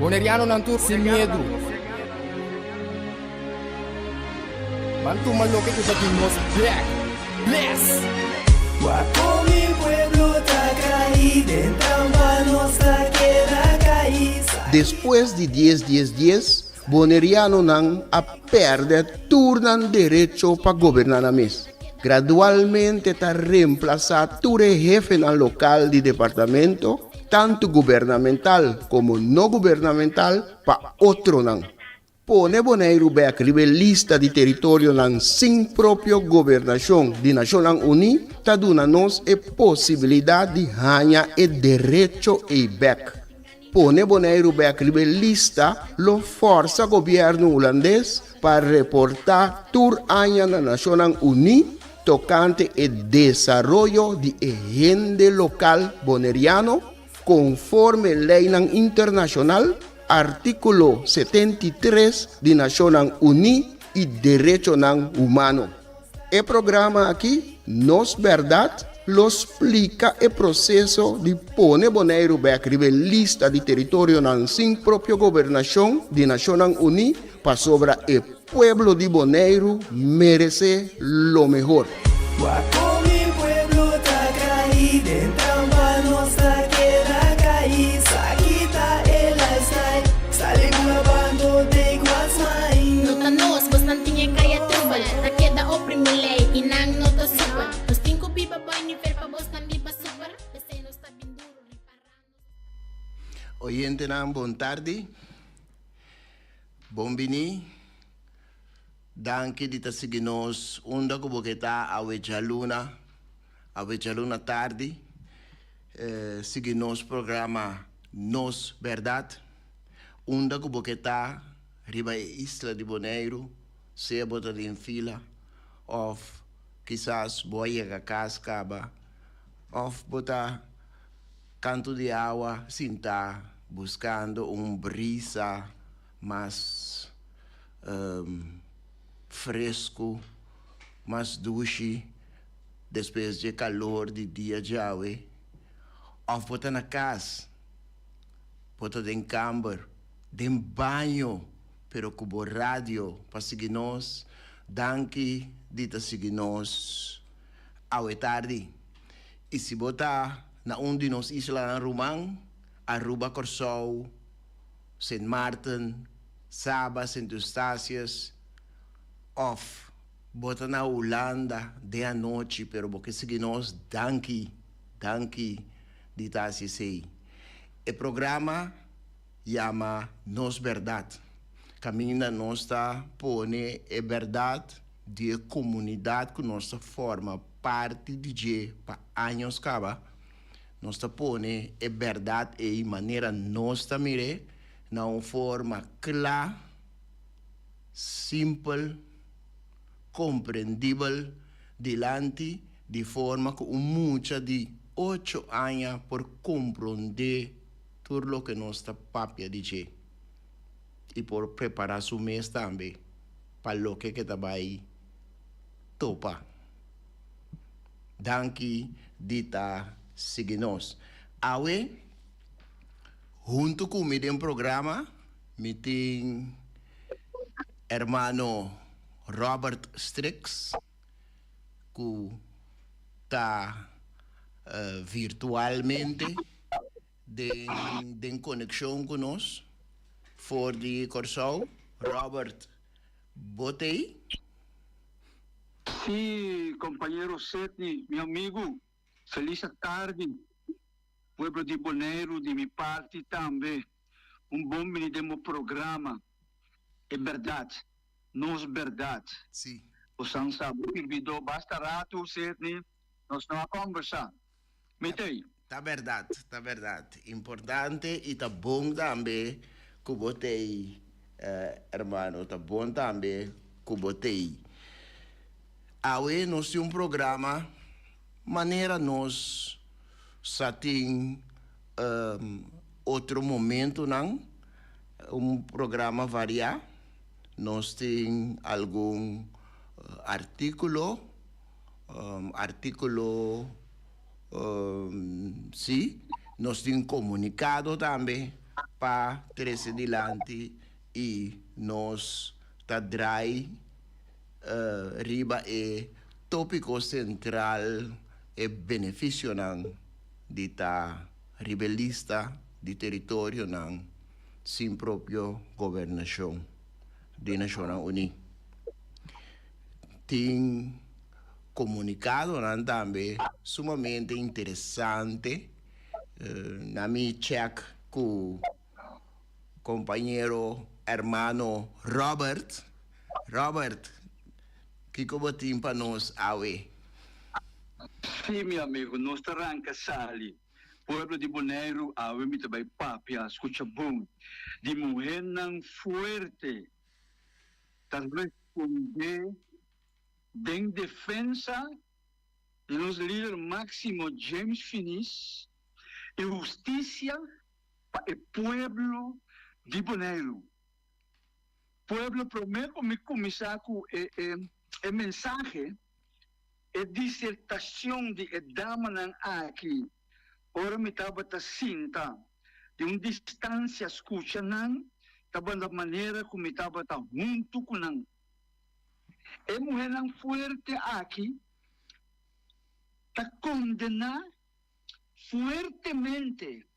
Boneriano não tu sem medo. Mantu maloque que daqui nos black. Bless. Guapo mi pueblo está caído, en nossa queda caída. Después de 10, Boneriano nan a perder turnan derecho para gobernar a mes. Gradualmente está reemplazado ture jefe en local de departamento, tanto gubernamental como no gubernamental, para otro nan. Pone Bonaire back lista de territorio nan sin propio gobernación de Naciones Unidas, ta duna nos e posibilidad de ganhar e derecho e back. Pone Bonaire back lista lo forza governo holandês para reportar tur aña na Naciones Unidas tocante el desarrollo de agente local boneriano conforme ley internacional artículo 73 de Naciones Unidas y Derecho Humano. El programa aquí, Nos Verdad, lo explica el proceso de poner Bonaire back lista de territorio sin propia gobernación de Naciones Unidas para sobre el pueblo de Bonaire merece lo mejor. Guapo mi pueblo está caído, en nossa queda caída. Quita el lifestyle, sale grabando de Guasmain. Nota nos, vos não tinha caia tuba. Na queda oprime lei, e não nota super. Os cinco biba boy, ni ver pa vos não biba super. Esse não está bem duro, Oyente nan, bon tarde. Bom bini. Danke di tasiginos unda ko boketa awechaluna tarde. Siginos programa Nos Verdad. Unda ko boketa riba Isla de Bonaire, se bota em fila, of quizás boia cascaba, of bota canto de agua, sinta buscando brisa mais fresco, mais duche, depois de calor de dia de aue, of bota na casa, bota em camber, dem banho, pero cubo rádio para seguir nós, danke dita seguir nós, aue tarde, e se bota na de nos isla na Romang, Aruba Corsou, Saint Martin, Saba, Saint Eustácias, of bota na Holanda de a noite, pero porque seguir nós, danke dita se sei. O programa chama Nos Verdad. Caminha nossa pone a verdade de comunidade que nossa forma parte de para anos caba. Nossa pone a verdade e maneira nossa mire na uma forma clara, simples, compreendível delante de forma que muita de 8 anos por compreender tudo o que nossa papia diz e por preparar su mês também para o que vai topa. Danke dita seguinos. Awe junto com o programa, me tem hermano Robert Strix, que está virtualmente de conexão conosco, for de Corsou. Robert, botei. Sim, companheiro Sete, meu amigo, feliz tarde. Pueblo de Bonaire, de minha parte também. Bom menino programa. É verdade. Nos verdade. Sim. O San sabe, virvidor, basta rato, Sete, nós não conversar. Metei. Tá verdade. Importante e tá bom também que botei, hermano, tá bom também que botei. Awe nós temos programa, maneira nós só tem outro momento, não? Programa variar. Nós temos algum artículo, sim. Nós temos comunicado também pa 13 dilante e nós tá drai riba e tópico central e benefício nan de ta rebelista de território nan sin próprio governação de Nações Unidas. Tem comunicado nan também sumamente interessante na mi check com companheiro hermano Robert, que como para nós awe. Sim, meu amigo, nós arranca sali. Pueblo de Bonaire, a me também papia, escuta bom. De mulher não fuerte, tal responder em defesa de nosso líder máximo James Finis e justiça para o pueblo de Bonaire. Pueblo primeiro me começar com a mensagem, a dissertação de Edamanan aqui. Ora me estava a cinta de uma distância escuta não, estava da maneira como estava junto com não. E mulher não forte aqui, está condenar fortemente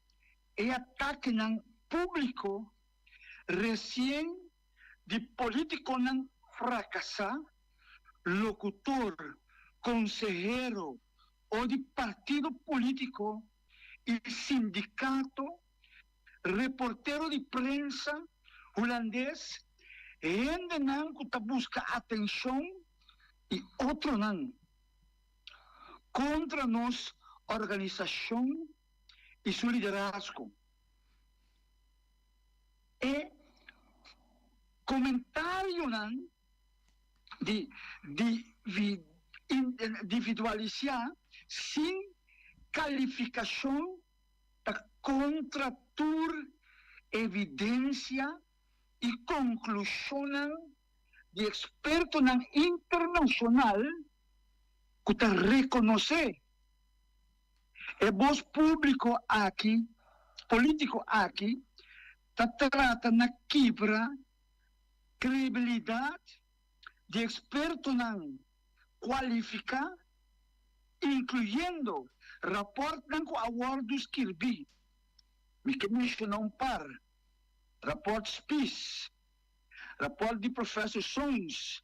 e ataque não público recém de político não fracassar, locutor, consejero ou de partido político e sindicato, reportero de prensa holandês, gente não que busca atenção e outro não. Contra nós, organização e seu liderazgo. E comentário não de individualizar sem qualificação da contratur evidência e conclusão de experto internacional que está reconhecer e voz público aqui, político aqui, está trata na quebra credibilidade de experto não qualificar, incluindo rapport ng awardos Kirby. Me mencionar um par. Rapport Spies. Rapport de Professor Sons.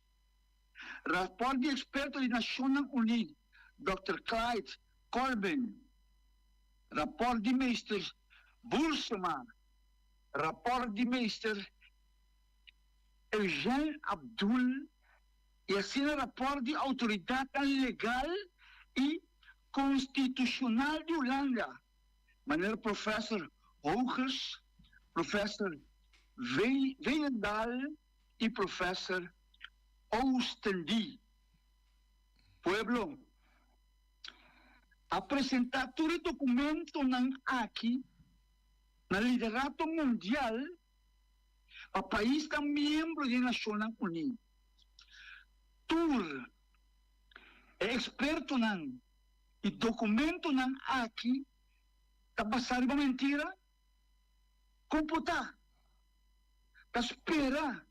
Rapport de experto de Nações Unidas, Dr. Clyde Corbin. Rapport de Mr. Bulsema. Rapport de Mr. Eugene Abdul. E assim rapport de autoridade legal e constitucional de Holanda. Maneira professor Hoogers, professor Weendal e professor Oostendy. Pueblo, apresentar todo o documento aqui, na liderato mundial, para o país que é membro das Nações Unidas. Tur é experto e documento aqui está passando uma mentira computar está espera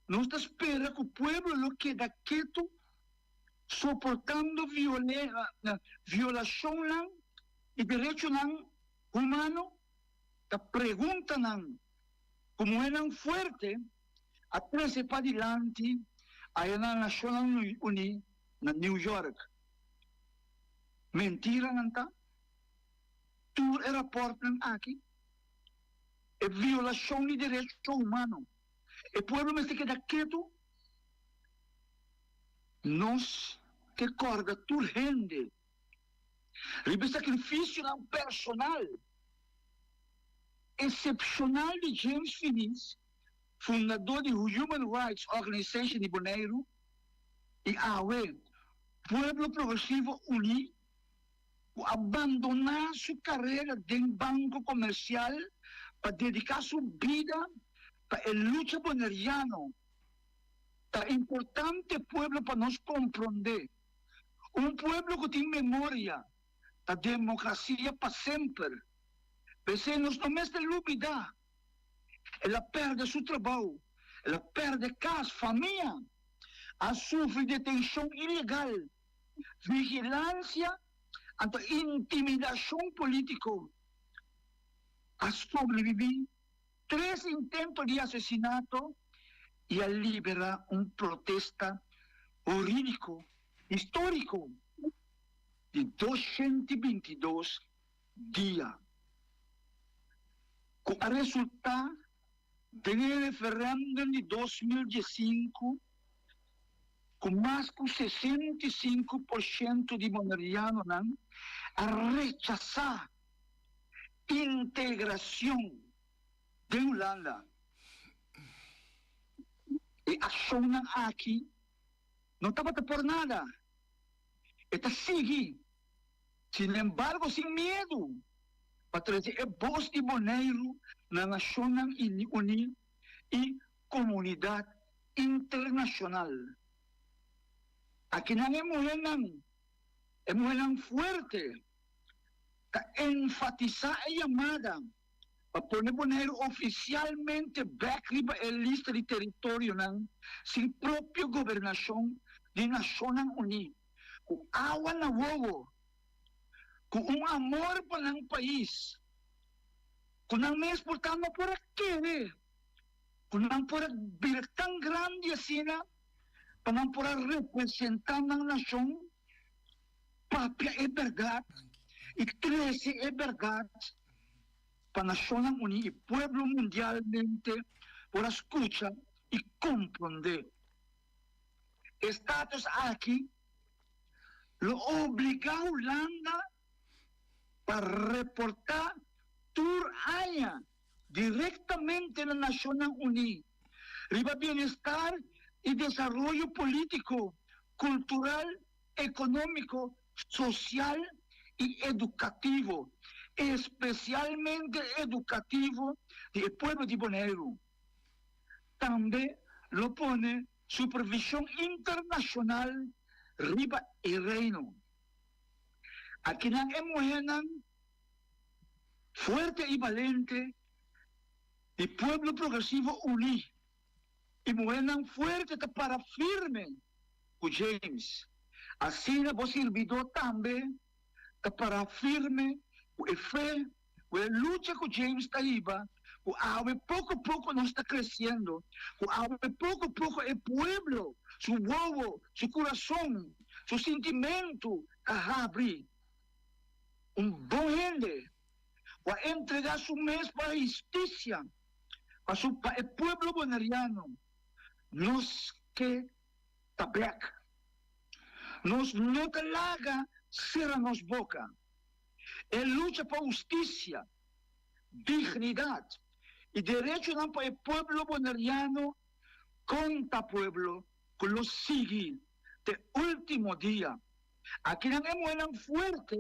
não está espera que o povo lo queda quieto suportando violação e direito humano está pergunta como é forte atrás para adiante aí na Nações Unidas na New York. Mentira não está? Tu reportam aqui. É violação de direitos humanos. E o povo me queda quieto. Nós que corda tu rende. Ribe sacrifício personal. Excepcional de James Finis, fundador de Human Rights Organization de Bonaire, e AUE, Pueblo Progressivo Unido, abandonar sua carreira de banco comercial para dedicar sua vida para a luta bonaireana. É importante pueblo para nós compreender. Pueblo que tem memória da democracia para sempre. Mas nós não me olvidar ela perde seu trabalho, ela perde casa, família, ela sofre detenção ilegal, vigilância, intimidação política. A sobreviver 3 intentos de assassinato e a libera protesta jurídico, histórico, de 222 dias. Com o resultado do referendo de 2015, com mais de 65% de bonerianos a rechazar integração de Holanda. E a ação aqui não estava por nada. Está sigue. Sin embargo, sem medo, para trazer a voz de Bonaire na Nações Unidas e comunidade internacional. Aqui não é mulher forte, para enfatizar a chamada, para pôr Bonaire oficialmente back riba a lista de território, sem própria governação de Nações Unidas, com água na boca, com amor para o país, com não me exportando por aqui, com não por vir tão grande assim, para não por representar a nação, própria é verdade, e 13 é verdade, para a Nações Unidas e pueblo mundialmente, por escuchar e compreender. Estados aqui, lo obliga a Holanda para reportar tour año directamente en las Naciones Unidas. Riba bienestar y desarrollo político, cultural, económico, social y educativo, especialmente educativo del pueblo de Bonaire. También lo pone supervisión internacional riba el reino. Aquí no hemos fuerte y valiente el pueblo progresivo unido y mueran fuerte para firme con James. Así vos servidor también para firme con fe, con lucha con James Taiba, poco a poco nos está creciendo, poco a poco el pueblo, su huevo, su corazón, su sentimiento, abre buen gente, va a entregar su mes para la justicia, para el pueblo bonariano, nos que tabac, nos no te laga, cierra nos boca, él lucha por justicia, dignidad y derecho para el pueblo bonariano, contra pueblo, con los sigue de último día. Aquí no hemos fuerte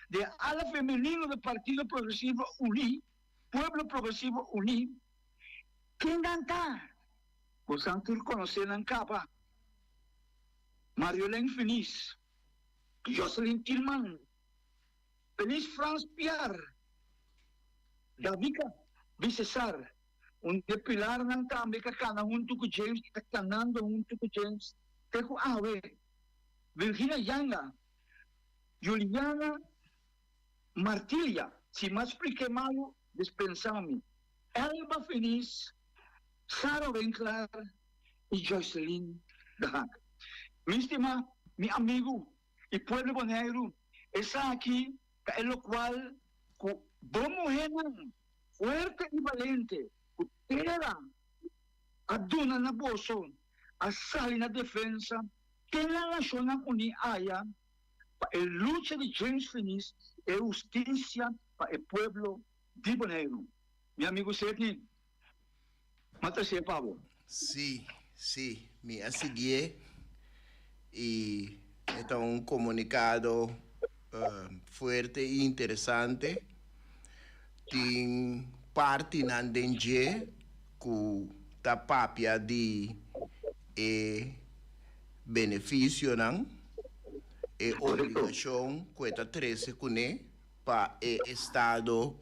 de ala femenino del Partido Progresivo Unido, Pueblo Progresivo Unido, ¿quién canta? Pues antes conocen en capa, Mariolén Feliz, Jocelyn Tillman, Feliz Franz Pierre, Davica Vicesar, un de Pilar ng tambi ka junto con James, itaktanando junto con James, tejo ave, Virginia Yanga, Juliana Martilia, si más expliqué malo, dispensame, Elba Feliz, Sara Winkler y Jocelyn Dahak. Mi estima, mi amigo, y pueblo bonero, está aquí, en lo cual, como gente fuerte y valiente, era aduna na boso, a sali na defensa, que la Nación Unida haya, para la lucha de James Finis, y justicia para el pueblo de Bonaire. Mi amigo Sidney, mátase, Pablo. Sí, me seguí y está un comunicado fuerte e interesante. Tem parte na DNG que está papia de benefício e obrigação que está 13 para o Estado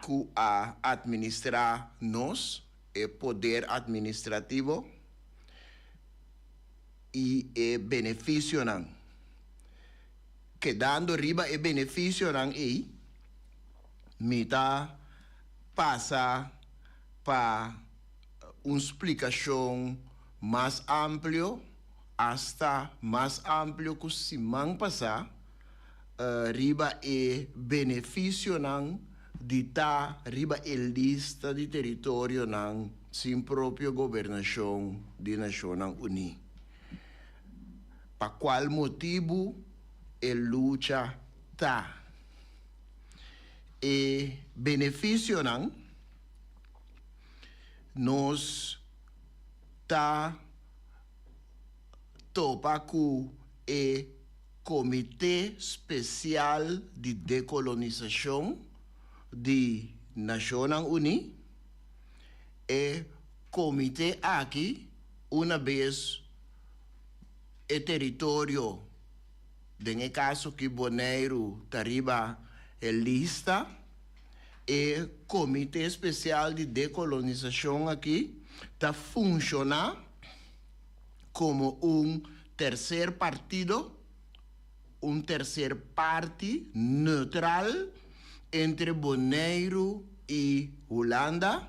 que a administrar nos, o poder administrativo e o benefício não. Quedando riba o benefício não aí, mita passa para uma explicação mais ampla, hasta mais amplo que se man passar, riba e benefício não de ta riba e lista de território não sem própria governação de Nações Unidas. Para qual motivo a luta tá? E benefício não nos tá topa com o Comitê Especial de Decolonização de Nações Unidas e comitê aqui, uma vez o território, em caso que Bonaire tariba a lista, e Comitê Especial de Decolonização aqui está funcionando como terceiro partido, terceiro parte neutral entre Bonaire e Holanda,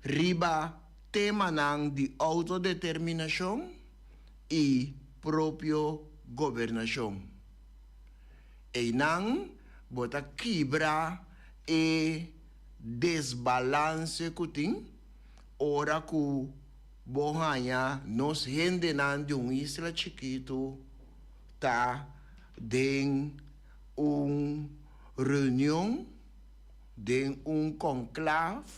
riba tema de autodeterminação e próprio governação. E não bota quebra e desbalance que tem, ora que Bohanha nos rende de uma isla chiquito, tá de reunião, de conclave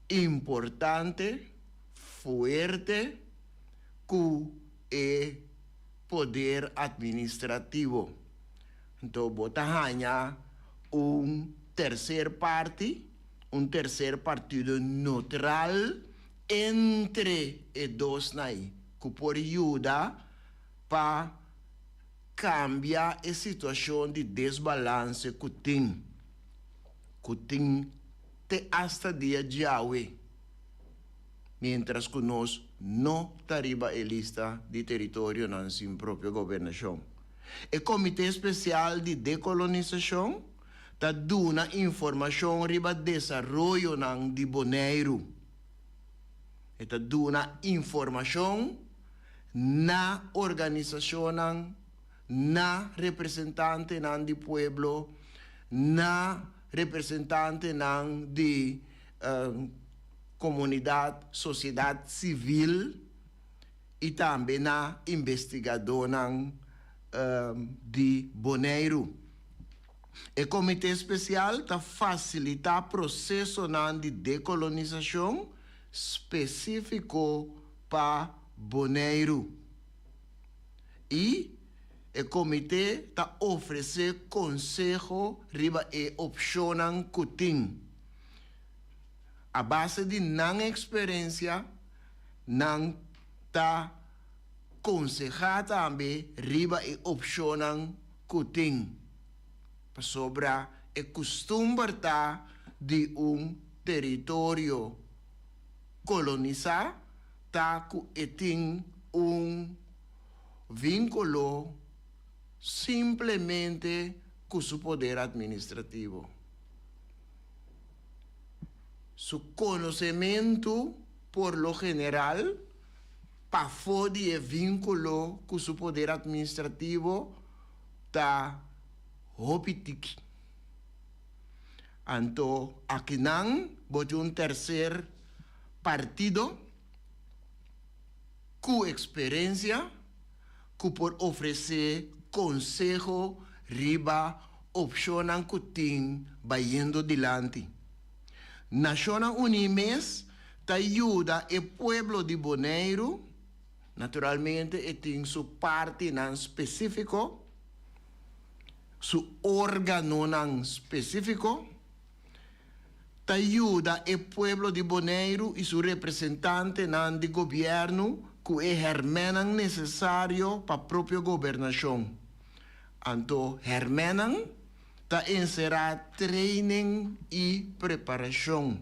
importante, forte, que é poder administrativo. Então, botanha terceiro partido neutral entre os dois naí, que pode ajudar para cambiar a situação de desbalance que tem hasta dia de hoje, mientras que nós não tariba a lista de território na sua própria governação. O Comitê Especial de Decolonização está dando informação sobre o desenvolvimento de Bonaire. Está dando informação na organização, na representante do pueblo, na representante de comunidade, sociedade civil e também na investigadora de Bonaire. O Comitê Especial está facilitando o processo de decolonização específico para Bonaire. E o comitê está oferecendo conselho riba e opção que tem. A base de não experiência, não está aconselhando também riba e opção que tem. Sobre o costume de território colonizado, tá que tem vínculo simplesmente com seu poder administrativo. Su conhecimento, por lo general, para fora de vínculo com seu poder administrativo, está hopitik. Então, aqui não, bote terceiro partido com experiência, que pode oferecer conselho, riba, opção que tem, vai indo adiante. Nações Unidas ajuda o pueblo de Bonaire, naturalmente, e tem sua parte não específico, seu órgão não específico, ajuda o pueblo de Bonaire e seu representante não de governo que é hermenan necessário para a própria governação. Então, hermenan ta encerrar training e preparação.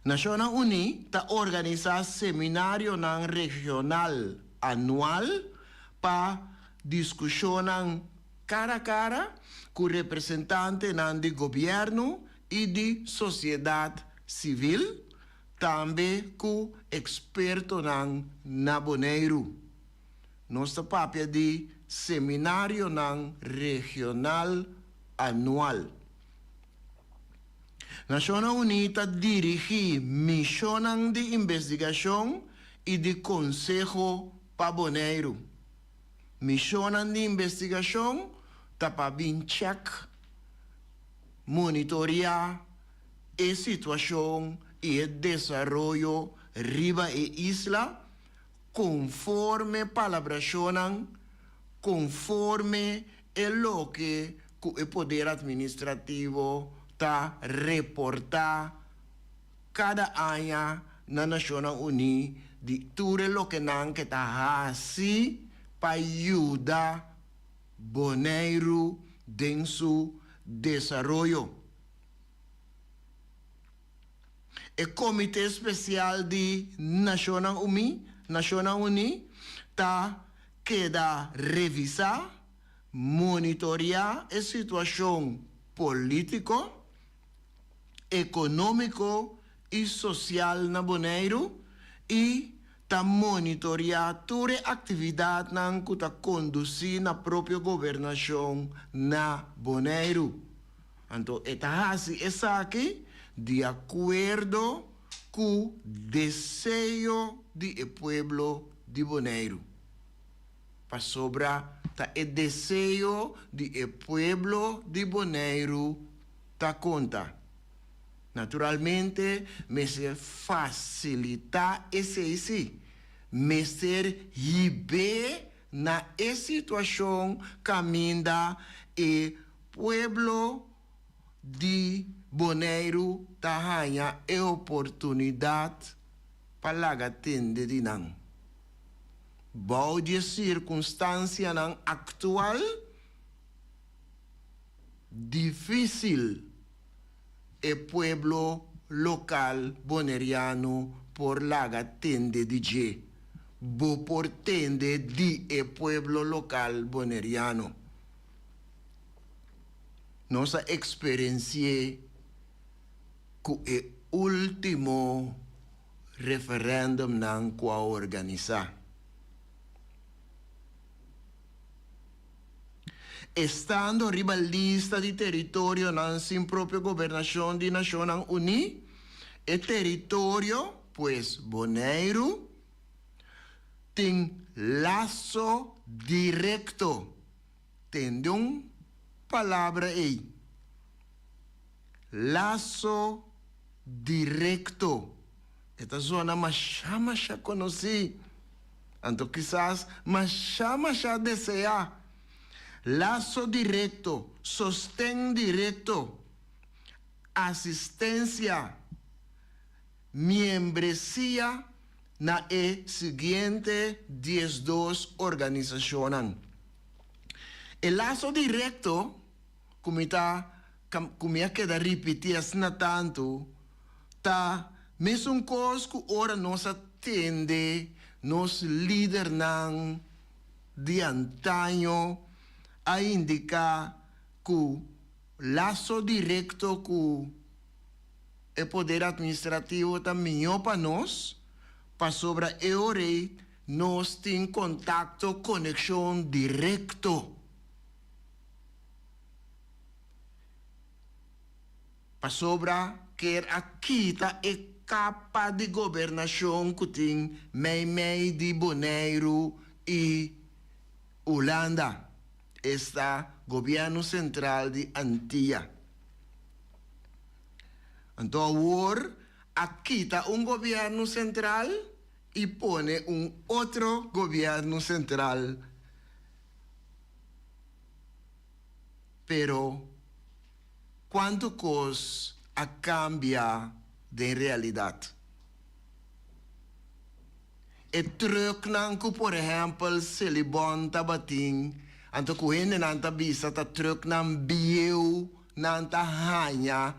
Nacional Uni ta organiza seminário nan regional anual para discussão cara a cara com representantes nan de governo e de sociedade civil, também com expertos na Bonaire. Nossa papel de seminário nan regional anual. Nacional Unida dirige missão de investigação e de consejo para Bonaire. Missão de investigação está para check, monitorear a situação e o desenvolvimento riba e isla conforme palabracionan, conforme lo que el poder administrativo ta reporta cada año na Naciones Unidas di ture lo que nan que ta hasi pa ayuda Bonaire en su desarrollo. El Comité Especial de Naciones Unidas ta queda revisar, monitorear la situación política, económico y social na Bonaire y ta monitorear toda actividad nan que ta conducir na propia gobernación na Bonaire. Entonces, esta así es aquí de acuerdo con el deseo del pueblo de Bonaire. Para sobra el deseo del pueblo de Bonaire ta conta. Naturalmente, me se facilita ese me ser hibe na esa situación caminda el pueblo de Bonaire tahanya e oportunidad para la tende de nan. Bau de circunstância nan actual difícil el pueblo local boneriano por la tende de je. Bo por tende di el pueblo local boneriano. Nossa experiencia con el último referéndum nan qua organizar. Estando arriba lista de territorio nan sin propia gobernación de Naciones Unidas, el territorio, pues Bonaire, tiene lazo directo. Tiene una palabra ahí. Lazo directo. Esta zona más conocida. Entonces quizás más desea. Lazo directo, sostén directo, asistencia, membresía na siguiente 12 organizaciones. El lazo directo, como ya queda repetidas na tanto, ta mesmo cos que ora nos atende, nos líder nan de antaño, a indicar que o laço direto com o poder administrativo também para nós, para sobre o rei, nós temos contato, conexão direto. Para sobre que aqui está a capa de governação que tem meio de Bonaire e Holanda. Está gobierno central de Antilla. Entonces, ahora aquí está un gobierno central y pone un otro gobierno central. Pero, ¿cuánto cos a cambia de realidad? El truc nanku, por ejemplo, se le bonta bating Anto kuhende nanta bisa ta truk nan bieu nanta hanya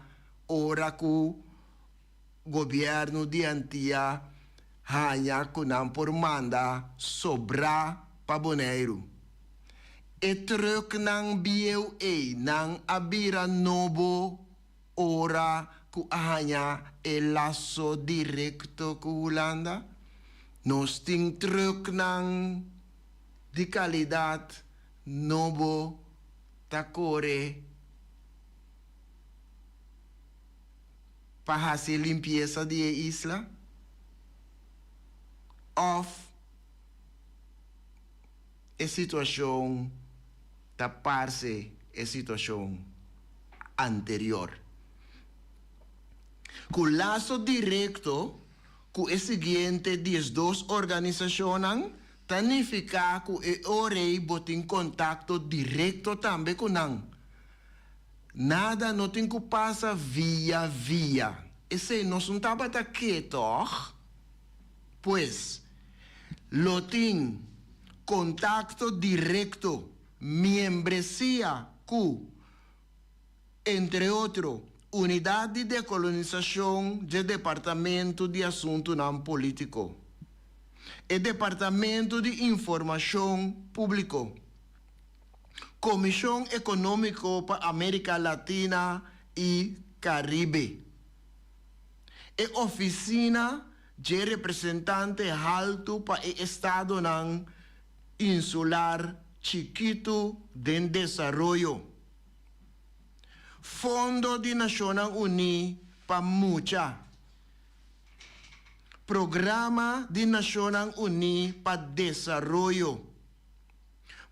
ora ku governo di Antia hanya kunam por manda sobra pa Bonaire. E truk nang bieu nang abira nobo ora ku hanya e lasso directo ku Holanda. Nos ting truk nang di calidad nobo tacore para hacer limpieza de isla of a situação taparse a situação anterior. Com laço direto com o seguinte 12 organizações significa que o rei bota em contato direto também com não. Nada não tem que passar via. Esse não são tabata aqui, toch? Pois, lo tem contato direto, membresia com, entre outros, Unidade de Colonização do Departamento de Assuntos Não Político e Departamento de Informação Público, Comissão Econômica para América Latina e Caribe, e Oficina de Representante Alto para o Estado não Insular Chiquito de Desarrollo, Fundo de Nações Unidas para Mucha, Programa de Nações Unidas para Desarrollo,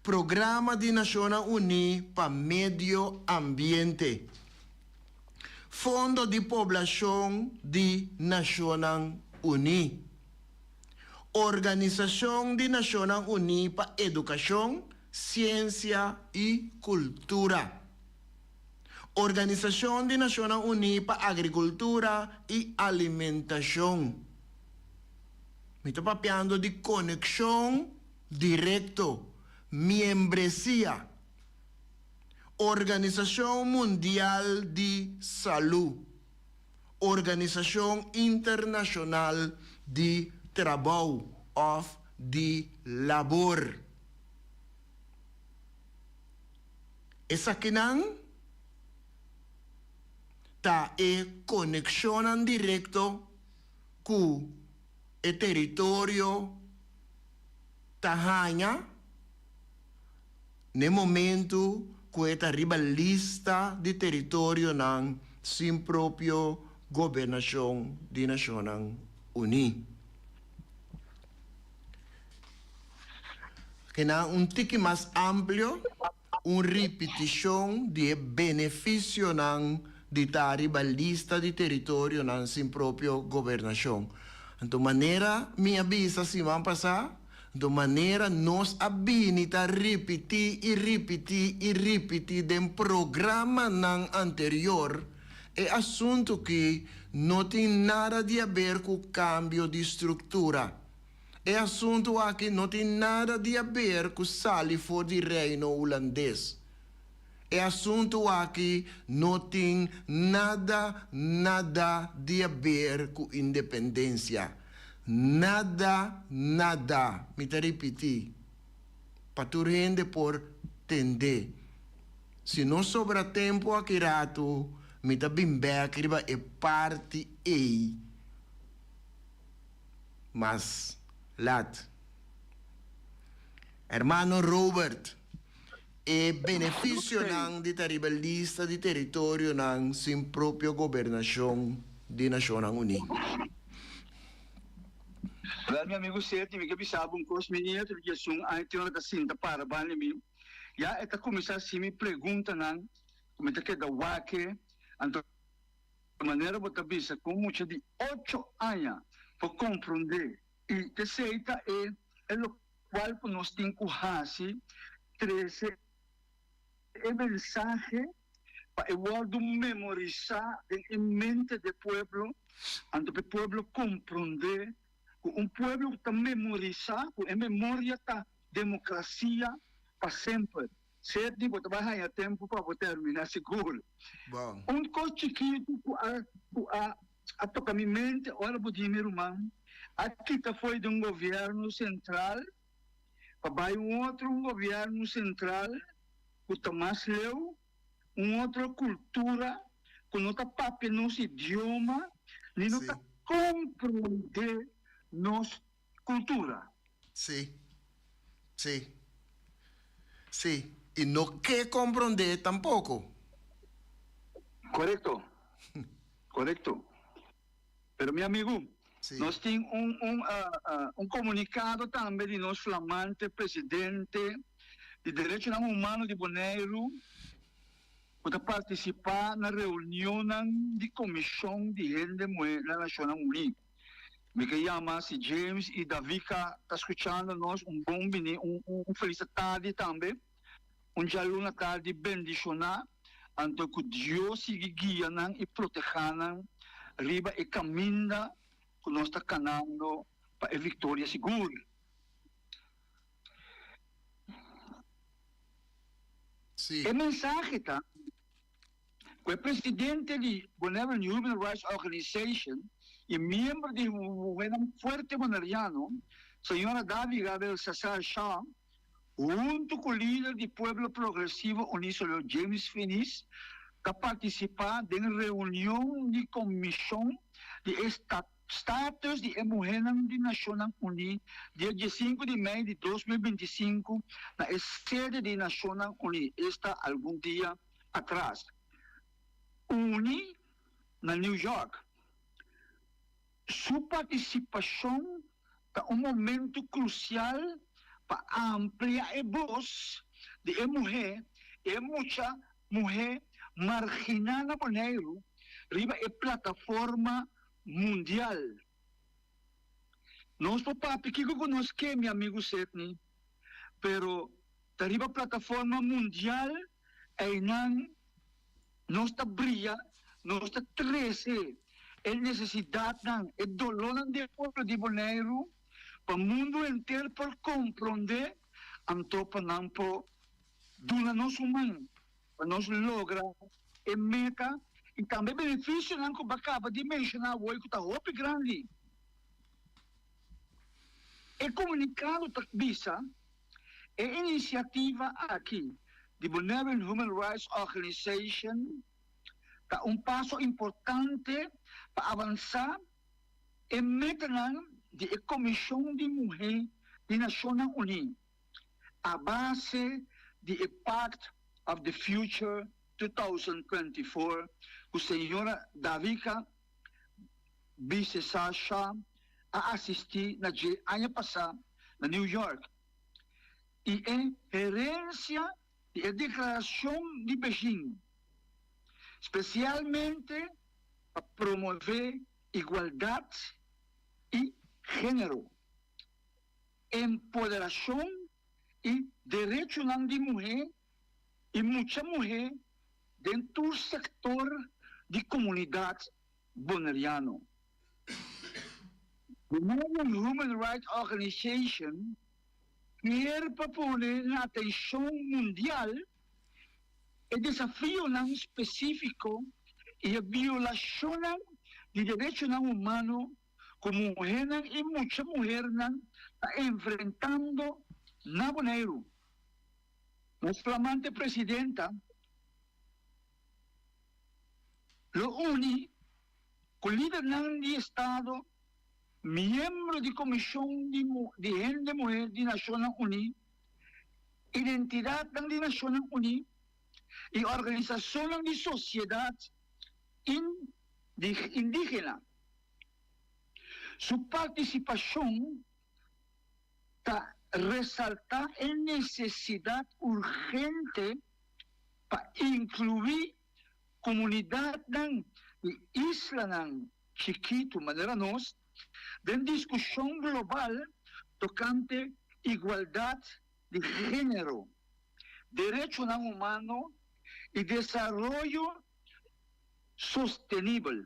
Programa de Nações Unidas para Medio Ambiente, Fundo de Poblação de Nações Unidas, Organização de Nações Unidas para Educação, Ciência e Cultura, Organização de Nações Unidas para Agricultura e Alimentação. Me estou papeando de conexão direto, membresia, Organização Mundial de Saúde, Organização Internacional de Trabalho, of de Labor. Essa que não tá e conexão direto com o território Tahanha, no momento que está arriba lista de território não sem próprio governação de Nações Unidas. Que não tique mais amplo, repetição de benefício não de estar arriba lista de território não sem próprio governação. Então, maneira, minha bisa se vai passar, de maneira, nós habilita repetir de programa não anterior, é assunto que não tem nada a ver com cambio de estrutura. É assunto que não tem nada a ver com o salifo de reino holandês. É assunto que não tem nada de a ver com independência. Nada. Me te repetir. Para tu gente por entender. Se não sobra tempo aqui rato, me te bimbe que é parte A. Mas, lat. Hermano Robert, e benefício não de ter lista de território não sem própria governação de Nações Unidas. Wel, meu amigo Sete, me que sabe menino que são aí tem uma cinta para bane mim. Já é começar assim me pergunta não, como é que da wake, então maneira botar bisa com muita de 8 anos para compreender e terceira é o qual nós temos que fazer 13 é mensagem para o memorizar em mente do povo, então o povo compreender que povo está memorizar, que a memória está democracia, para sempre. Certo, vou trabalhar tempo para terminar seguro. Bom. Coisa chiquito a tocar minha mente, olha para o dinheiro humano. Aqui foi de governo central, para outro governo central, o Tomás Leu, outra cultura, com outra papo, nosso idioma, e não compreender nossa cultura. Sim. Sim. Sim. E não quer compreender tampouco. Correto. Correto. Pero, meu amigo, nós temos comunicado também de nosso flamante presidente de Direitos Humanos de Bonaire para participar na reunião de comissão de renda da Nações Unidas. Me chama-se James e David está escutando nós bom feliz tarde também. Jaluna tarde bendicionar, anto que Deus siga guiando e protegendo riba e caminho que nós está canando para a vitória segura. Sim. A mensagem está que o presidente de Bonaire Human Rights Organization e membro de um forte bonaireano, senhora David Gabriel Sassar Shah, junto com o líder do Pueblo Progressivo Unísolo James Finis, que participar da reunião de comissão de status de mulher das Nações Unidas, dia 15 de maio de 2025, na sede das Nações Unidas, está algum dia atrás. Uni, na New York. Sua participação é momento crucial para ampliar a voz de mulher e muita mulher marginada por negro riba a plataforma mundial. Nós papai que conosco que meu amigo Setni, pero riba a plataforma mundial é não nós está brilha, nós está 13 a necessidade e dolor do povo de Bonaire para o mundo inteiro para compreender então para não duna nosso humano para nós logra a meta e também benefício não que acaba de mencionar hoje que está muito grande é comunicado da visa é iniciativa aqui de Bonaire Human Rights Organization é passo importante para avançar e meta de Comissão de Mulher das Nações Unidas, a base do Pact of the Future 2024, que a senhora Davika Bissesasha a assistir no ano passado, na New York. E é herência da Declaração de Beijing, especialmente para promover igualdade e gênero, empoderação e direitos de mulher e muita mulher dentro do setor de comunidade bonaireano. The Human Rights Organization quer pôr na atenção mundial o desafio não específico e a violação de direitos humanos como mulher e muita mulher está enfrentando na Bonaire. Nossa flamante presidenta lo une com líder do Estado, membro da Comissão de Renda Mulher das Nações Unidas, identidade das Nações Unidas e organização de sociedade indígena. Sua participação está ressaltar a necessidade urgente para incluir comunidade de Isla Chiquito, maneira nós, de discussão global tocante igualdade de gênero, direitos humanos e desenvolvimento sustentável.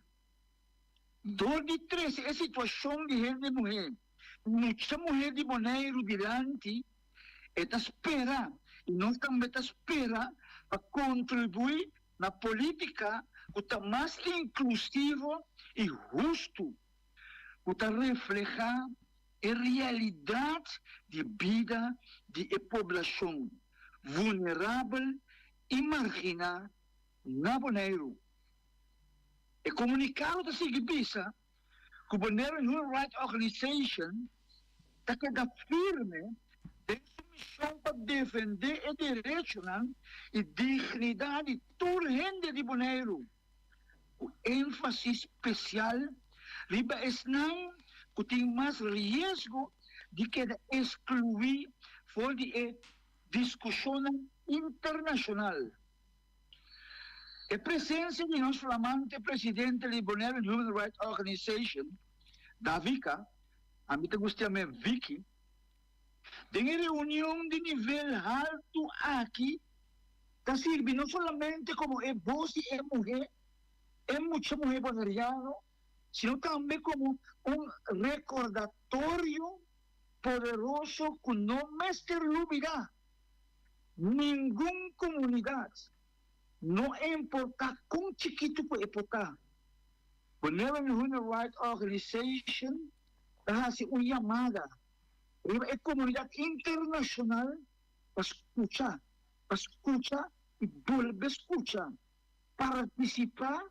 2013, a situação de renda mulher. Muita mulher de Bonaire durante esta espera E nós também espera para contribuir na política que está mais inclusivo e justo, que está reflejar a realidade de vida da população vulnerável e marginal na Bonaire. E comunicado da Sigibisa, que o Bonaire Human Rights Organization está queda firme de sua missão para defender o direito e dignidade de toda a gente de Bonaire. Com ênfase especial, riba esnang que tem mais risco de queda excluir fora de discussão internacional. A presença de nosso flamante presidente do Bonaire Human Rights Organization, Davika, a mim te gostei Vicky, tem reunião de nível alto aqui, que serve não somente como voz e mulher, muita mulher bonaireana, sino também como recordatório poderoso que não me olvidará. Nenhuma comunidade, não importa quão chiquito pode estar, Bonaire Human Rights Organization hace uma chamada a comunidade internacional para escutar e volver a escuchar, participar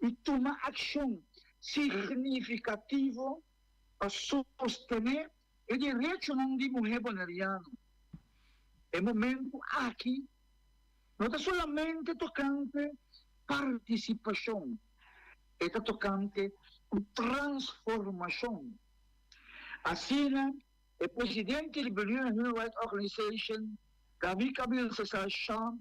e tomar ação significativa para sostener o direito de mulher bonaireana. É momento aqui, não é somente tocante participação, é tocante transformação. Assim, o presidente da Human Rights Organization, Gabi Kabil Cesar Shah,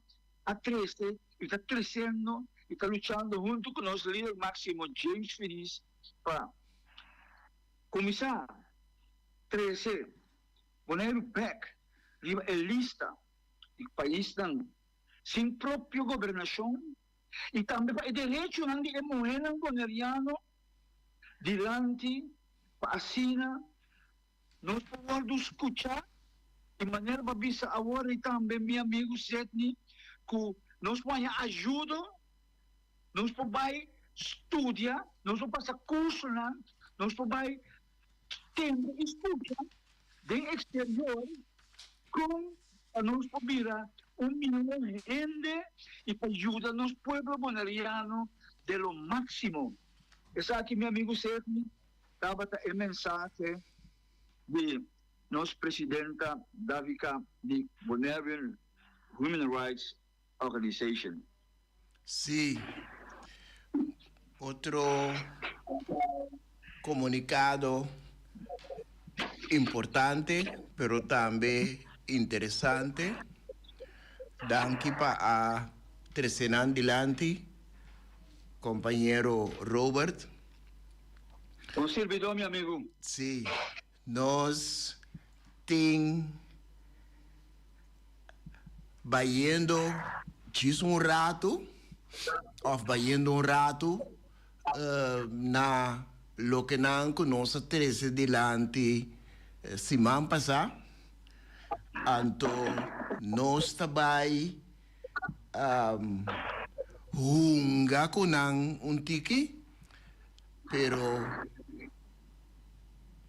a 13, está crescendo e está lutando junto com o nosso líder máximo, James Feliz, para começar 13, Bonaire back, a lista de países sem própria governação e também para o direito de mulher bonaireana diante para assina nós podemos escutar de maneira babisa agora e também meu amigo Sidney que nós podemos ajuda, nós podemos estudar, nós podemos passar curso, nós podemos ter escuta do exterior com nós podemos milhão de gente e para ajudar nos pueblos bonaireanos de lo máximo. Essa aqui meu amigo Sidney estava o mensagem de nossa presidenta Davika de Bonaire Human Rights Organization. Sí. Otro comunicado importante, pero también interesante. Danke para Tresenan Dilanti, compañero Robert. Un servidor, mi amigo. Sí, nos ten vayendo un rato, of vayendo un rato, na lo que nan conoce 13 Dilanti, semana pasada, anto nos tabay hunga kunang un tiki, pero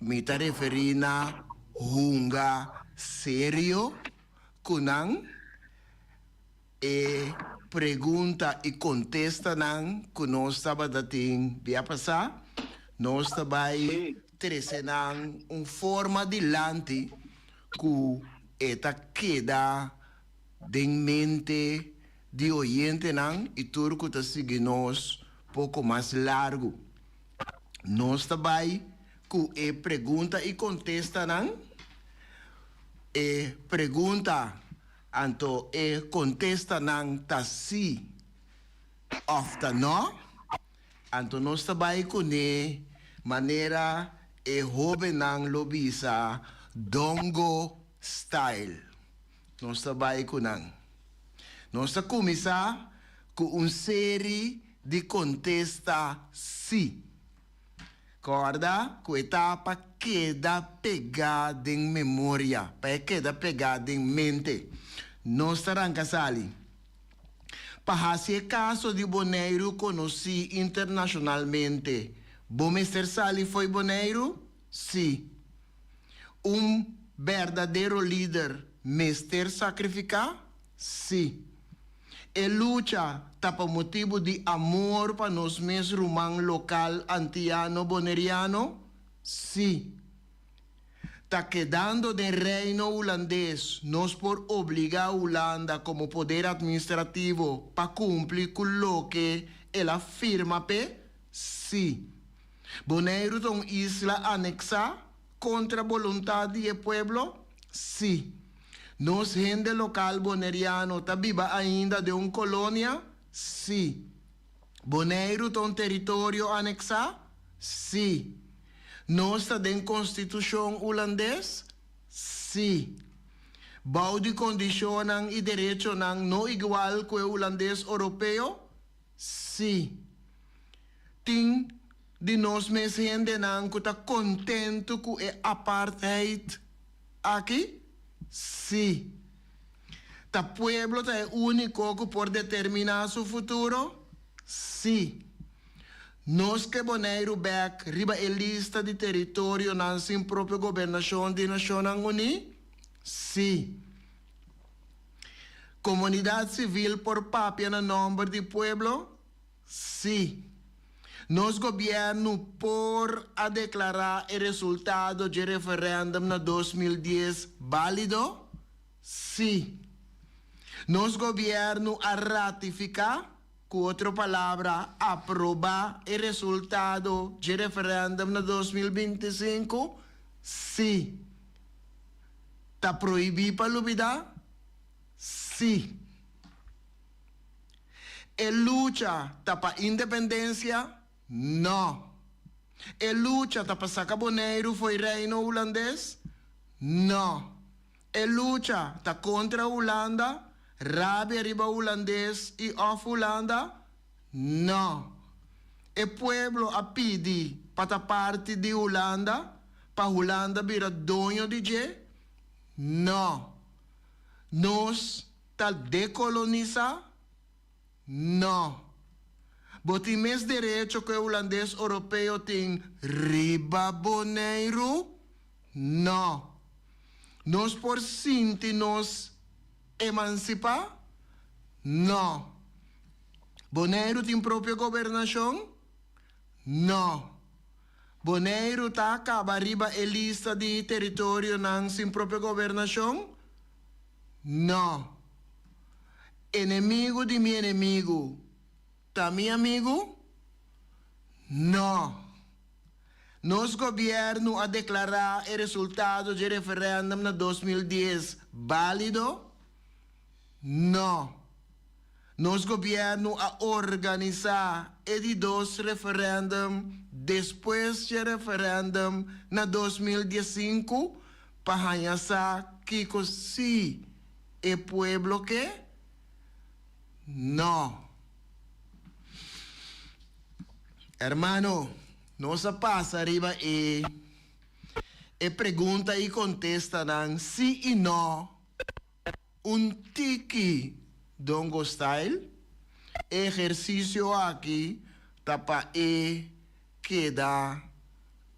mi ta referina hunga serio kunang pregunta e contesta nang kuno estaba dating via pasa nos tabay tresenang forma de lanti ku eta queda den mente de oyente nang e turco ta seguinos pouco mais largo nos tabay ku pergunta e contesta nang pergunta anto contesta nang ta si of ta no anto nos tabay kune manera hobe nang lobisa dongo style nos tabay kunang nos kumisa ku un serie de contesta si corda ku etapa queda pegada em memória, queda pegada em mente. não estarão sali. Para esse caso de Bonaire conheci internacionalmente. Bom Mr. Sali foi Bonaire? Sim. Verdadeiro líder, Mr. Sacrificar? Sim. E luta tapa motivo de amor para nós mesmos romano local antiano boneriano? Sim. Está quedando de reino holandês, nós por obrigar a Holanda como poder administrativo para cumprir com lo que ela firma pe? Sim. Bonaire é uma isla anexa contra a vontade do pueblo? Sim. Nós, gente local boneriano, está viva ainda de uma colônia? Sim. Bonaire é um território anexa? Sim. Nós está dentro da Constituição holandesa? Sim. Bau de condiciones e direitos não igual que o holandês europeu? Sim. Tem de nós mesmos gente que está contente com a apartheid aqui? Sim. O pueblo é único que pode determinar seu futuro? Sim. Nós que Bonaire back riba a lista de território na sin própria governação de Nações Unidas? Sim. Comunidade civil por papia na nome de pueblo? Sim. Nos governo por a declarar o resultado de referendum na 2010 válido? Sim. Nos governo a ratificar? Com outra palavra, aprovar o resultado de referendum na 2025? Sim. Está proibido para duvidar? Sim. E luta está para independência? Não. E luta está para sacar Bonaire foi reino holandês? Não. E luta está contra a Holanda? Rabi arriba holandês e off Holanda? Não. E pueblo a pedi para parte de Holanda? Para Holanda vira dono de je? Não. Nós está decolonizar? Não. Boti mes direito que o holandês europeu tem riba Bonaire? Não. Nós por sinti nos emancipar? Não. Bonaire tem própria governação? Não. Bonaire está acaba riba a lista de território não sem própria governação? Não. Inimigo de meu inimigo, tá meu amigo? Não. Nos governo a declarar o resultado de referendum na 2010 válido? Não. Nos governo a organizar e dos referendum depois de referendum na 2015 para ganhar que cosi e pueblo que? Não. Hermano, não se passa arriba e pergunta e contesta nan sim e não. Tiki dongo style. Exercício aqui tapa queda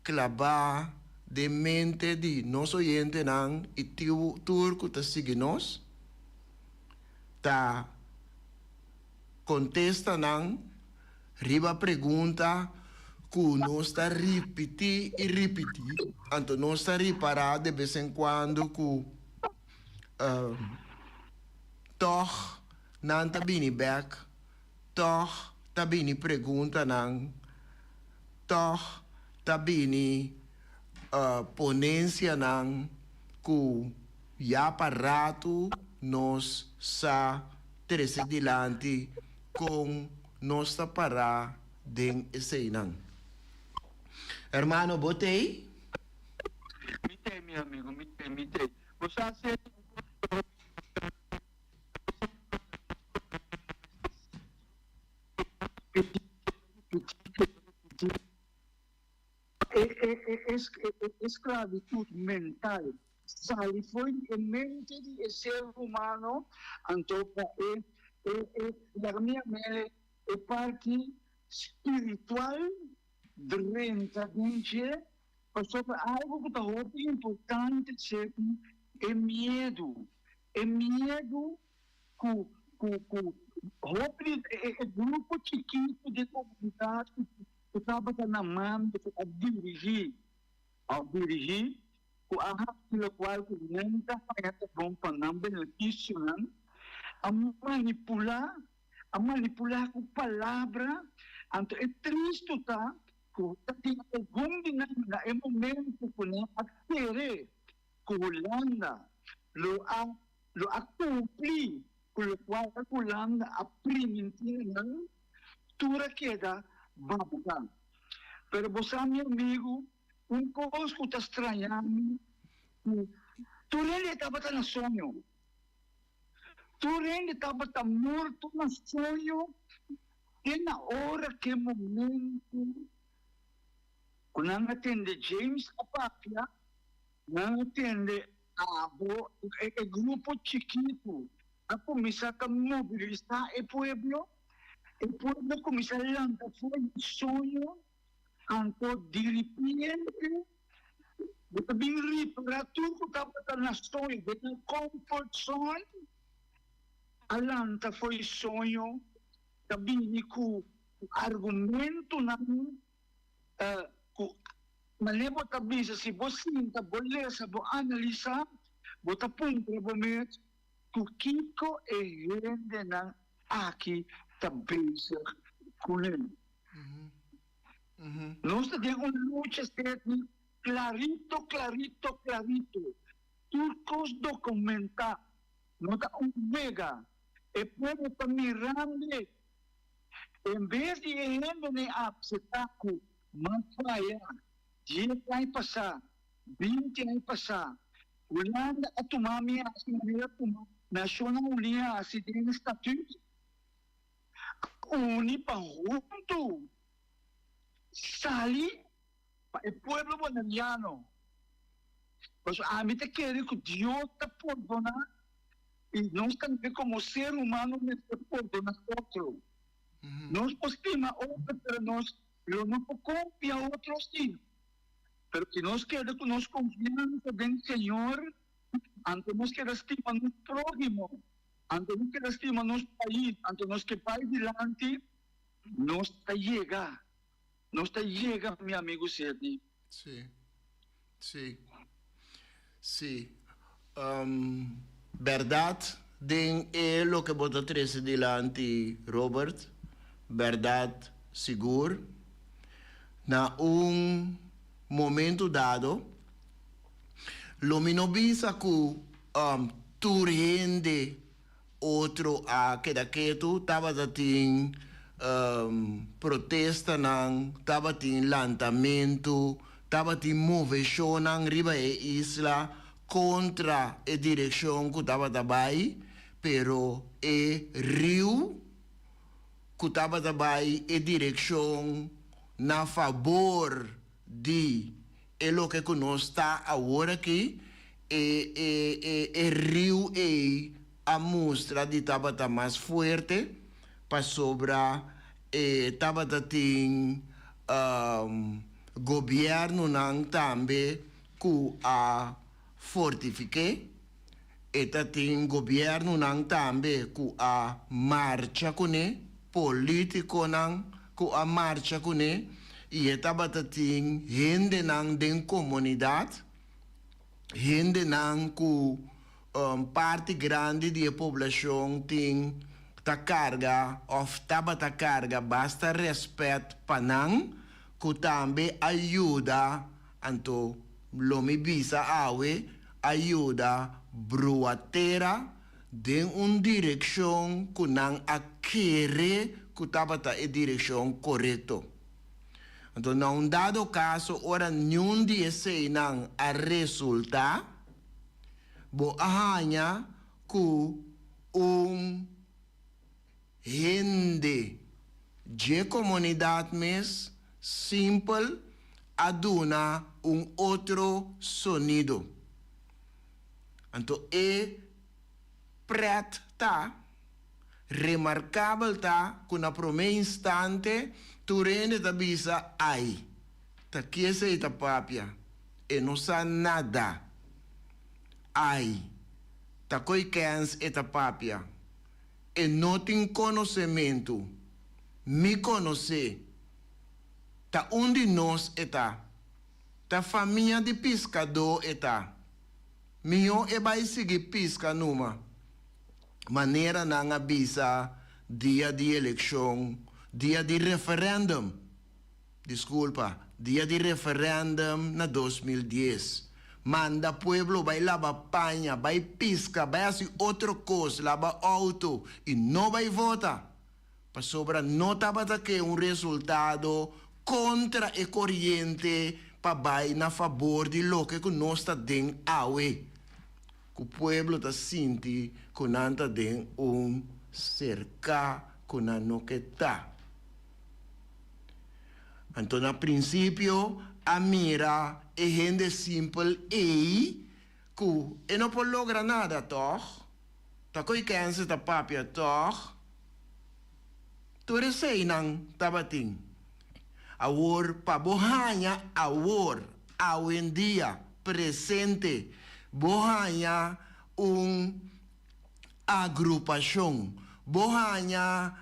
clavar de mente de nosso oyente nan e turco ta sigue nos. Ta contesta nan riba pergunta que nós está repetir e repetir. Então nós está reparar de vez em quando que toch não tá bem back, toch tá bem pergunta não, toch tá bem ponência não que já parato nós sa trece dilante com nós está parar den esse não. Hermano, botei? Mitei, meu amigo, mitei. Você aceita esclavitud mental sali foi a mente do ser humano, antopa la minha mele é parte espiritual dentro de sobre algo que está muito importante é medo. É medo é grupo chiquito de comunidade que estava na mão a dirigir, o pelo qual o lenta para bom para não benefício, a manipular com palavra, então é triste tá que algum dia é momento que não atere com Holanda lo accompli con lo quale Holanda a primentina tura queda babuca. Pero você, meu amigo, coisa que está estranhando, tu ele estava na sonho. Tu ele estava morto na sonho, e na hora que momento, quando não atende James Apapia, não atende o grupo chiquito, a começar a mobilizar o povo começa a lançar foi sonho, então de repente, você vem para tudo que estava na sonho, na comfort zone, a lança foi sonho, também com argumento, mas lembra também, se você não beleza, você analisa, você punta provavelmente que o Kiko é rende na aqui também com ele. Nós temos luta clarito. Turcos documentar, não está mega, e pode estar mirando, em vez de rende na absetaco, manfaia. 10 anos passar, 20 anos passar, Holanda a tomar minha nacional linha acidente estatuto, uni para junto, sali para o povo boliviano. Mas a mim te quer que Deus te perdona e nós também como ser humano nos perdona outro. Nós estima outro, pero nós não confiamos outros sim. Pero que nós queremos que nós confiamos no Senhor, antes nós queremos estimar no próximo, antes nós queremos estimar nosso país, antes nós que vai adiante, nós chega, meu amigo Sérgio. Sim. Verdade, den é lo que você trouxe delante, Robert. Verdade, seguro. Na momento dado, lo minobisa que tu rende outro a que tu estava assim protesta não estava assim lançamento estava assim moveção não riba e isla contra a direção que estava daí pero e rio que estava daí a direção na favor de lo que nós está agora aqui rio a mostra de tabata mais forte para sobra tabata tem governo não também que a fortifique tem governo não também que a marcha com político não que a marcha com e estava tem gente não de comunidade, gente não que parte grande da população tem ta carga, ou estava ta carga, basta respeito para não, que também ajuda, então, lomi bisa awe, ajuda bruatera, de uma direção que não aquere, que estava ta a direção correta. Então, num dado caso, ora nenhum dia sei não a resultar, bo ahanya que gente de comunidade mes simple aduna outro sonido. Anto pret ta, remarcável ta, com a primeira instante, tu rende ta bisa ai. Ta kiesa ita papia, e não sa nada. Ai, ta coi kens ita papia, e não tem conhecimento, me conhece, ta onde nós eta, ta família de pescador eta, mio e vai seguir pesca numa, maneira não avisa dia de eleição, dia de referendum, desculpa, dia de referendum na 2010. Manda pueblo, vai lavar panha, vai pisca, vai fazer outra coisa, lava auto e não vai votar. Para sobra não estava aqui resultado contra a corrente para vai na favor de lo que nós está dentro awe. Que o pueblo está sentindo que não está dentro cerca que não que está. Então, a princípio, a mira é gente simples e que não pode lograr nada, toch? Tá com câncer da papia, toch? Tu recei não tabating. Agora, para bohanha, agora, em dia, presente, bohanha agrupação, bohanha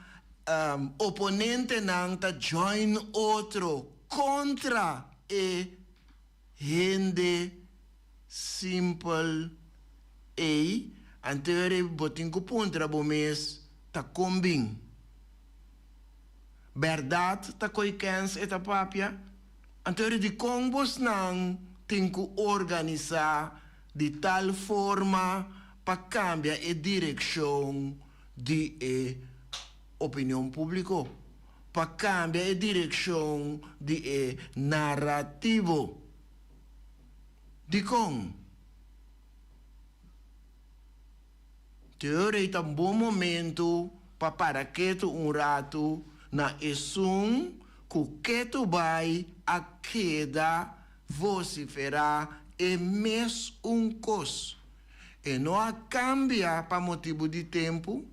oponente não tá join outro contra e gente simple e anterior botin ko puntra bomes ta combin verdade ta koi kens eta papia anterior de combos não tem que organizar de tal forma para cambiar a direção de opinião pública, para cambiar a direção de narrativo. De como? Teoria é um bom momento para que tu rato na esum que tu vai a queda vociferar e mes cos. E não cambia para motivo de tempo,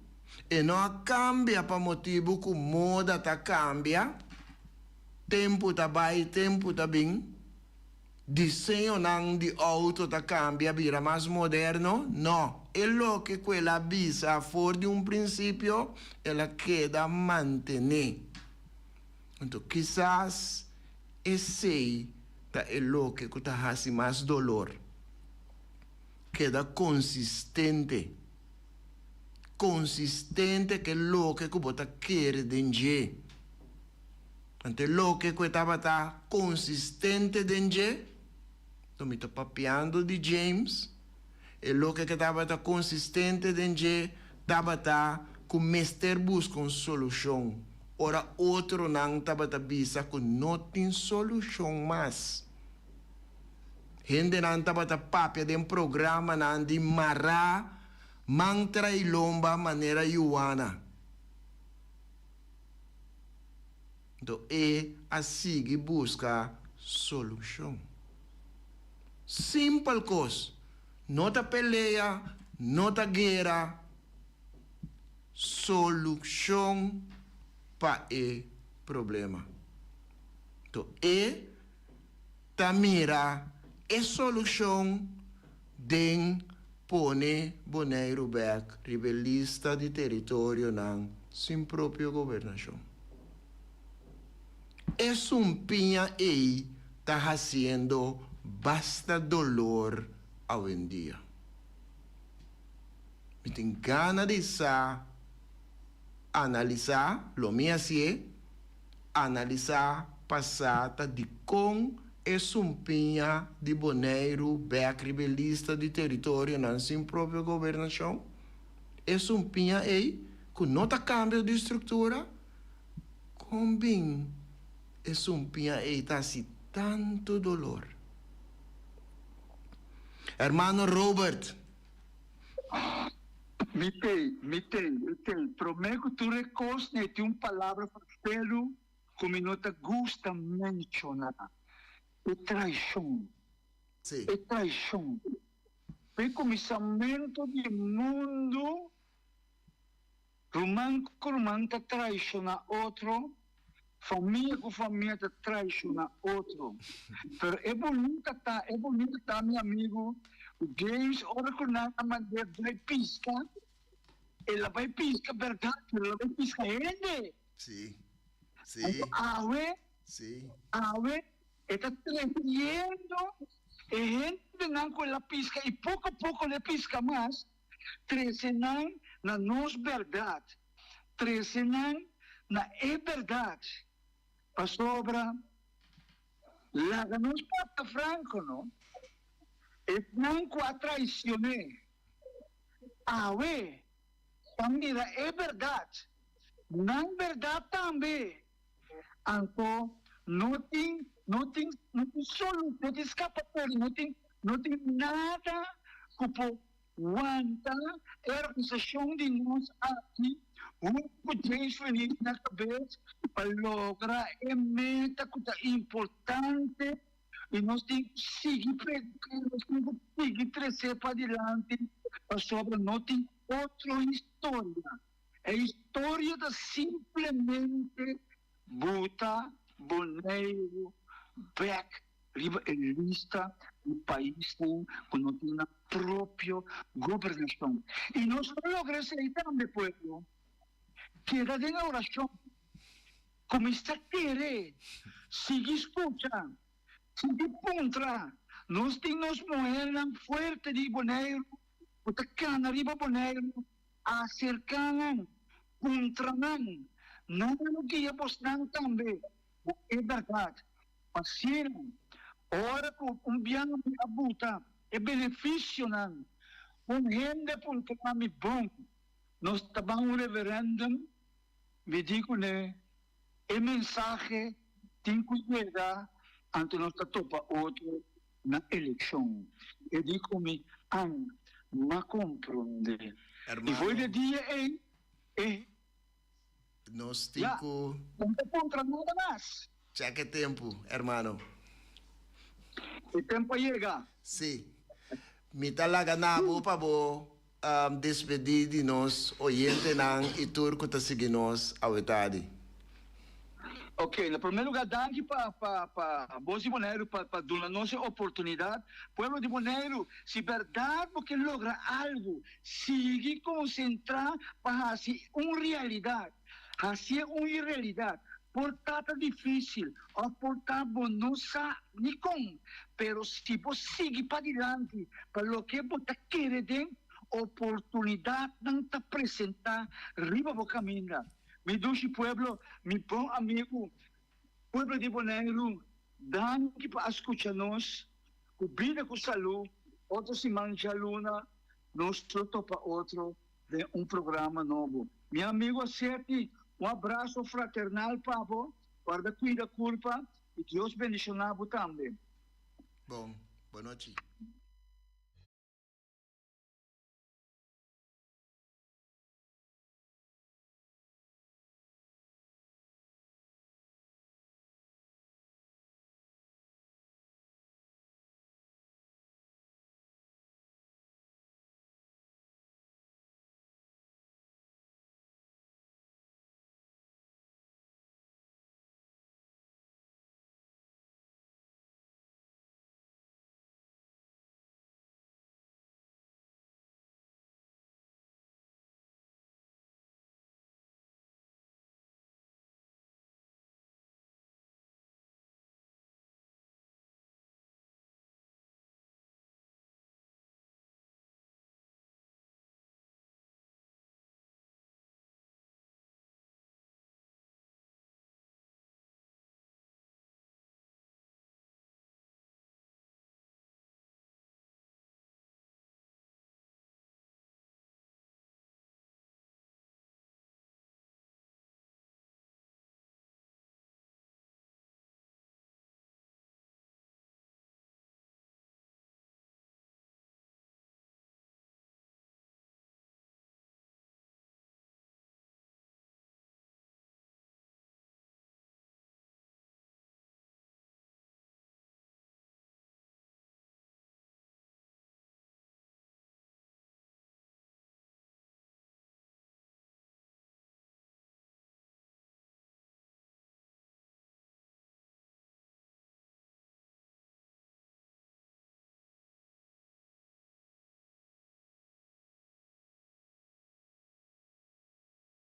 e não cambia para motivo que moda tá cambia. Tempo tá vai, tempo tá bem. Desenho não de auto tá cambia, vira mais moderno. Não, é lo que quella visa for de princípio, ela queda manter. Então, quizás esse é lo que tá fazendo mais dolor. Queda consistente. Consistente que lo que você quer dentro. Então, lo que você está consistente dentro. Então, me estou papiando de James. E lo que estava consistente dentro. Estava com o mestre busca uma solução. Ora, outro não estava bisa que não tem solução mais. Gente não estava papia de programa não de mará, mantra e lomba maneira iuana. Então, assim que busca solução. Simple coisa. Não tá peleia, não tá guerra. Solução para o problema. Então, tá mira a solução de pone Bonaire back rebelista de território não sem própria governação. É pinha aí tá fazendo basta dolor hoje em dia. Me tem gana de analisar lo minha se analisar passada de com pinha de Bonaire back rebelista de território não sem própria governação. Pinha aí que não tá cambio de estrutura com bem pinha aí tá se tanto dolor. Hermano Robert. Me tem. Prometo que tu reconhece palavra pelo como não te gusta mencionar. É traição. Sim. É traição. o começamento do mundo, romano com romano está traicionando outro, família com família está traicionando outro. Mas é bonito tá, meu amigo, o gays, ora que nada, mas vai piscar, ela vai piscar, verdade, ela vai piscar ele. Sim, Então, sim. está tremendo, e gente não com ela pisca, e pouco a pouco ela pisca mais, trazendo na nossa verdade, trazendo na é verdade, para sobra, lá nos porta franco, não? E não com a traicionar, também é verdade, não verdade também, então, não tem solução, não tem escapatória, não tem nada que pode aguentar a organização de nós aqui, o na cabeça, para lograr a meta que é importante, e nós temos que seguir predicando, nós temos que seguir crescer para adiante, para sobre não tem outra história. É a história da simplesmente Buta, Boneiro, Beck, riba lista do país quando tem a própria governação. E nós não logramos aí também, povo, que era de oração, começar a querer, seguir escutando, seguir contra. Nós temos moeda forte de Boneiro, puta cana, riba Boneiro, acercando, contra não que íamos também, é verdade. Passaram, ora com piano de abuta, é benefício não. Gente por que nome bom, nós estamos um referendum, me digo né, é mensagem tem que chegar ante nós topa outro na eleição. Eu digo-me, não compreende. E foi de dia Nós temos... Não te contra nada mais. Já que tempo, hermano. O tempo chega. Sim. Me talaga na bo pa bo despedir de nós, oyente nang itur ko ta sige nós a verdade. Ok, no primeiro lugar, danke para Voz de Bonaire, para dar nossa oportunidade. Pueblo de Bonaire, se verdade porque logra algo, sigue concentrar para fazer uma realidade. Fazer uma realidade. Portanto, difícil, portanto, não sabe nem como, mas se você seguir para adiante, para o que você quer, oportunidade não te apresentar, riba o caminho. Mi dulce pueblo, mi bom amigo, pueblo de Bonaire, danke para escutar-nos, com vida, com saúde, outra semana de luna, nós trocamos para outro de programa novo. Meu amigo, acerte, abraço fraternal, Pablo, guarda cuida culpa, e Deus bendicionar também. Bom, boa noite.